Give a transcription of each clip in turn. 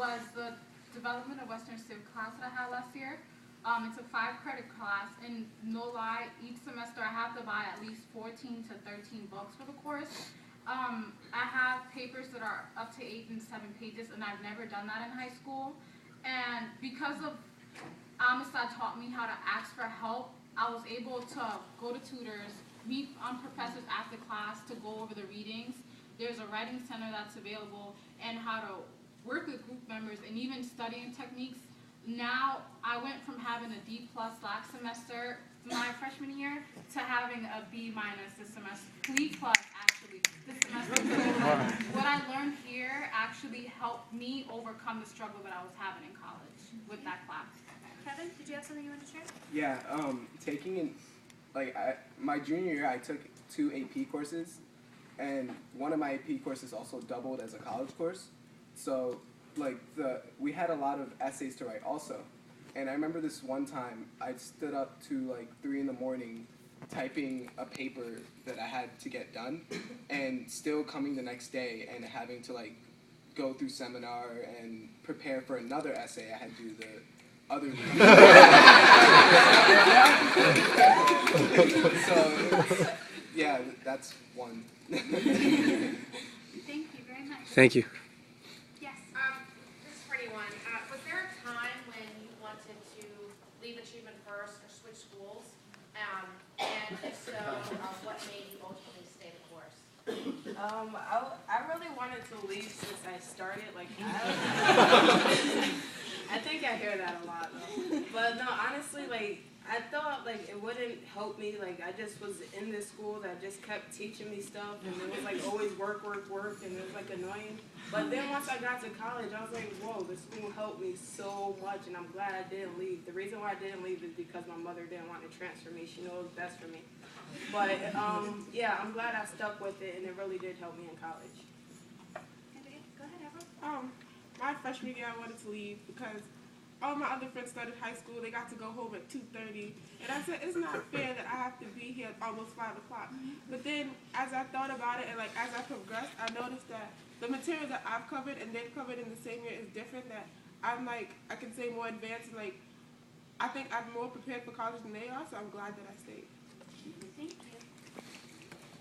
was the Development of Western Civ class that I had last year. It's a 5-credit class, and no lie, each semester I have to buy at least 14 to 13 books for the course. I have papers that are up to 8 and 7 pages, and I've never done that in high school. And because of Amistad taught me how to ask for help, I was able to go to tutors, meet professors after class to go over the readings. There's a writing center that's available, and how to work with group members, and even studying techniques. Now, I went from having a D+ last semester, my freshman year, to having a B- this semester, B+ actually, this semester. So what I learned here actually helped me overcome the struggle that I was having in college with that class. Kevin, did you have something you wanted to share? Yeah, my junior year I took 2 AP courses, and one of my AP courses also doubled as a college course. So we had a lot of essays to write also. And I remember this one time I stood up to 3 in the morning typing a paper that I had to get done, and still coming the next day and having to go through seminar and prepare for another essay. I had to do the other So yeah, that's one. Thank you very much. Thank you. Yes. This is for anyone. Was there a time when you wanted to leave Achievement First or switch schools? And if so, what made you ultimately stay the course? I really wanted to leave since I started. I think I hear that a lot though. But no, honestly, I thought it wouldn't help me. I just was in this school that just kept teaching me stuff, and it was always work, and it was annoying. But then once I got to college, I was like, whoa, this school helped me so much, and I'm glad I didn't leave. The reason why I didn't leave is because my mother didn't want to transfer me. She knew it was best for me. But yeah, I'm glad I stuck with it, and it really did help me in college. Go ahead, Evelyn. My freshman year, I wanted to leave because all my other friends started high school. They got to go home at 2:30, and I said it's not fair that I have to be here at almost 5 o'clock. But then, as I thought about it, and as I progressed, I noticed that the material that I've covered and they've covered in the same year is different. That I'm I can say more advanced, and I think I'm more prepared for college than they are. So I'm glad that I stayed. Thank you.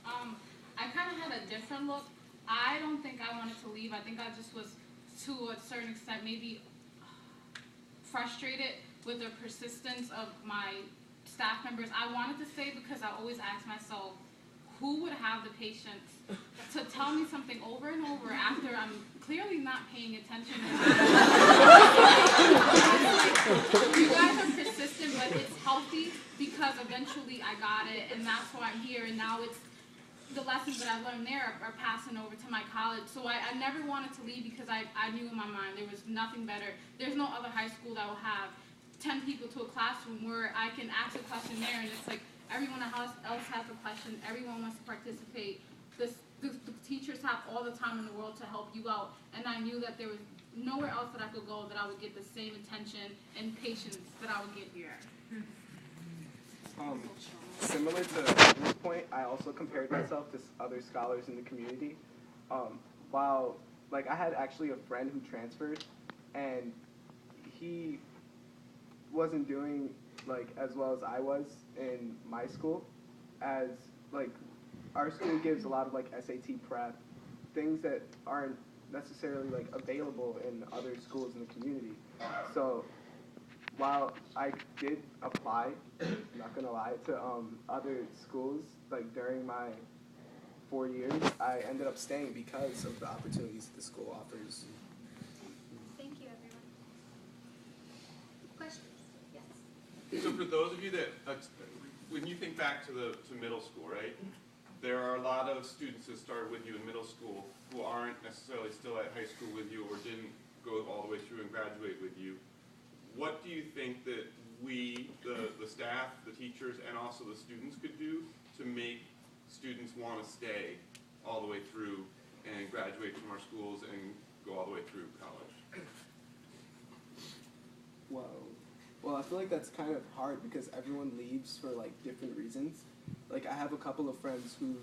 I kind of had a different look. I don't think I wanted to leave. I think I just was, to a certain extent, maybe frustrated with the persistence of my staff members. I wanted to stay because I always asked myself, who would have the patience to tell me something over and over after I'm clearly not paying attention? You guys are persistent, but it's healthy because eventually I got it, and that's why I'm here. And now it's the lessons that I learned there are passing over to my college. So I never wanted to leave because I knew in my mind there was nothing better. There's no other high school that will have 10 people to a classroom where I can ask a question there, and it's everyone else has a question, everyone wants to participate. The teachers have all the time in the world to help you out, and I knew that there was nowhere else that I could go that I would get the same attention and patience that I would get here. Similar to Evan's point, I also compared myself to other scholars in the community. While I had actually a friend who transferred, and he wasn't doing as well as I was in my school, as our school gives a lot of SAT prep, things that aren't necessarily available in other schools in the community. So while I did apply, not gonna lie, to other schools during my 4 years, I ended up staying because of the opportunities that the school offers. Thank you, everyone. Questions? Yes. So for those of you that, when you think back to middle school, right? There are a lot of students that started with you in middle school who aren't necessarily still at high school with you or didn't go all the way through and graduate with you. What do you think that we, the staff, the teachers, and also the students could do to make students want to stay all the way through and graduate from our schools and go all the way through college? Well, I feel that's kind of hard because everyone leaves for different reasons. I have a couple of friends who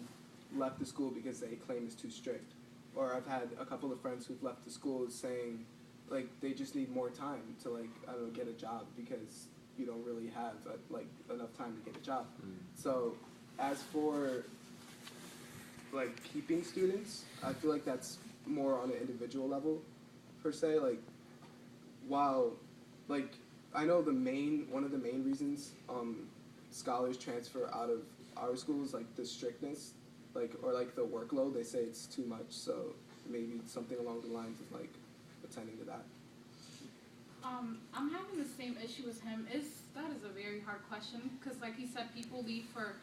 left the school because they claim it's too strict, or I've had a couple of friends who've left the school saying like they just need more time to like I don't know, get a job because you don't really have like enough time to get a job. So as for like keeping students, I feel like that's more on an individual level per se. Like while like I know one of the main reasons scholars transfer out of our schools, like the strictness, like or like the workload. They say it's too much, so maybe something along the lines of like attending to that. I'm having the same issue as him. That is a very hard question because, like he said, people leave for